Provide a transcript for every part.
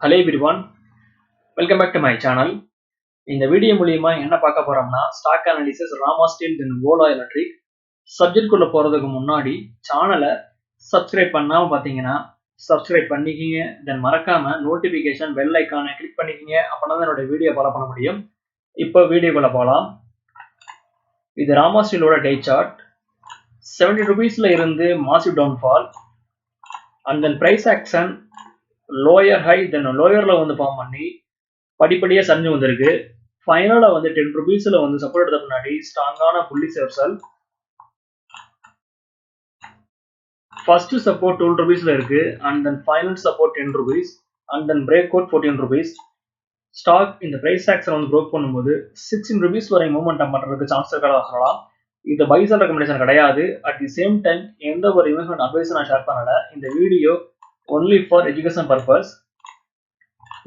Hello everyone, welcome back to my channel. இந்த video மூலமா என்ன பார்க்க போறோம்னா ஸ்டாக் அனாலிசிஸ் ராமா ஸ்டீல் தென் ஓலா எலக்ட்ரிக். சப்ஜெக்ட் குள்ள போறதுக்கு முன்னாடி சேனலை சப்ஸ்கிரைப் பண்ணாம பாத்தீங்கன்னா சப்ஸ்கிரைப் பண்ணிக்கிங்க. தென் மறக்காம நோட்டிபிகேஷன் பெல் ஐகானை கிளிக் பண்ணிக்கிங்க. அப்பதான் என்னோட வீடியோ ஃபாலோ பண்ண முடியும். இப்போ வீடியோக்குள்ள போலாம். இது ராமா ஸ்டீலோட டே சார்ட். 70 ரூபீஸ்ல இருந்து massive downfall and then price action lower high then லோயர்ல வந்து ஃபார்ம் பண்ணி படிப்படியா சரிஞ்சு வந்திருக்கு. ஃபைனலா வந்து 10 ரூபீஸ்ல வந்து சப்போர்ட் எடுத்த முன்னாடி ஸ்ட்ராங்கான புல்லி ரிவர்சல். ஃபர்ஸ்ட் சப்போர்ட் 12 ரூபீஸ்ல இருக்கு and then final support 10 rupees and then break out 14 rupees. Stock இந்த பிரைஸ் ஆக்ஷன் வந்து ப்ரோக் பண்ணும்போது 16 ரூபீஸ் வரை மூவ்மெண்ட் பண்றதுக்கு சான்ஸ் இருக்கிறதா சொல்லலாம். இது பை செல் ரெக்கமெண்டேஷன் கிடையாது. அட் தி சேம் டைம் எந்த ஒரு இன்வெஸ்ட்மெண்ட் அட்வைஸ் நான் ஷேர் பண்ணல. இந்த video only for education purpose.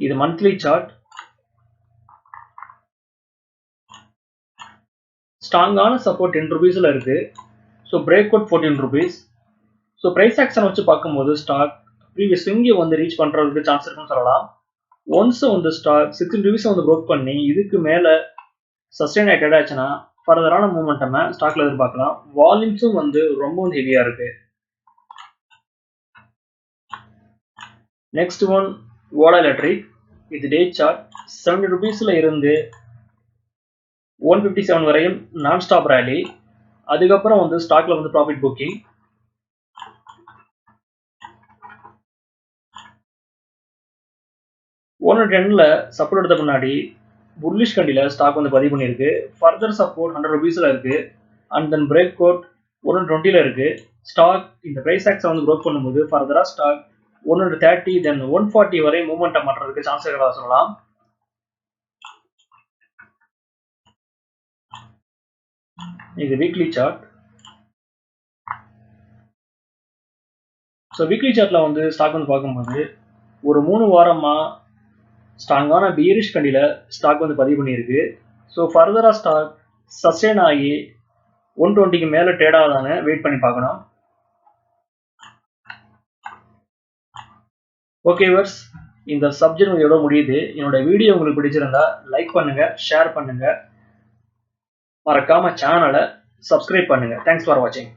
இது மந்த்லி சார்ட். ஸ்ட்ராங்கான சப்போர்ட் 10 ரூபீஸ்ல இருக்கு. So break out 14 rupees. So price action வச்சு பார்க்கும்போது ஸ்டாக் ப்ரீவியஸ் ஸ்விங்கை வந்து ரீச் பண்றதுக்கு சான்ஸ் இருக்குன்னு சொல்லலாம். ஒன்ஸ் வந்து ஸ்டாக் 16 ரூபீஸ் வந்து ப்ரோக் பண்ணி இதுக்கு மேல சஸ்டெயின் ஆயிடுச்சுன்னா ஃபர்தரான மூவ்மெண்டம் ஸ்டாக்ல எதிர்பார்க்கலாம். வால்யூம்ஸும் வந்து ரொம்ப ஹெவியா இருக்கு. Next one Ola electric. இது டே சார்ட். 70 ரூபீஸ்ல இருந்து 157 வரையும் நான் ஸ்டாப் ரேலி. அதுக்கப்புறம் வந்து ஸ்டாக்ல வந்து ப்ராஃபிட் புக்கிங். ஒன் 10ல சப்போர்ட் எடுத்த முன்னாடி புல்லிஷ் கண்டில ஸ்டாக் வந்து பதிவு பண்ணியிருக்கு. ஃபர்தர் சப்போர்ட் 100 ரூபீஸ்ல இருக்கு அண்ட் தென் பிரேக் அவுட் 120ல இருக்கு. ஸ்டாக் இந்த பிரைஸ் ஆக்ஷன் வந்து ப்ரோக் பண்ணும்போது ஃபர்தரா ஸ்டாக் 130 தென் 140 வரை மூவ்மெண்ட் மாற்றதுக்கு சான்ஸ் இருக்கிறதா சொல்லலாம். இது வீக்லி சார்ட். ஸோ வீக்லி சார்ட்ல வந்து ஸ்டாக் வந்து பார்க்கும்போது ஒரு 3 வாரமா ஸ்ட்ராங்கான பீரிஷ் கண்டில ஸ்டாக் வந்து பதிவு பண்ணியிருக்கு. ஸோ ஃபர்தரா ஸ்டாக் சஸ்டெயின் ஆகி 120க்கு மேல ட்ரேட் ஆகுதான்னு வெயிட் பண்ணி பார்க்கணும். ஓகே வியூவர்ஸ், இந்த சப்ஜெக்ட் எவ்வளோ முடியுது. என்னோட வீடியோ உங்களுக்கு பிடிச்சிருந்தா லைக் பண்ணுங்க, ஷேர் பண்ணுங்க, மறக்காம சேனலை சப்ஸ்கிரைப் பண்ணுங்க. தேங்க்ஸ் ஃபார் வாட்சிங்.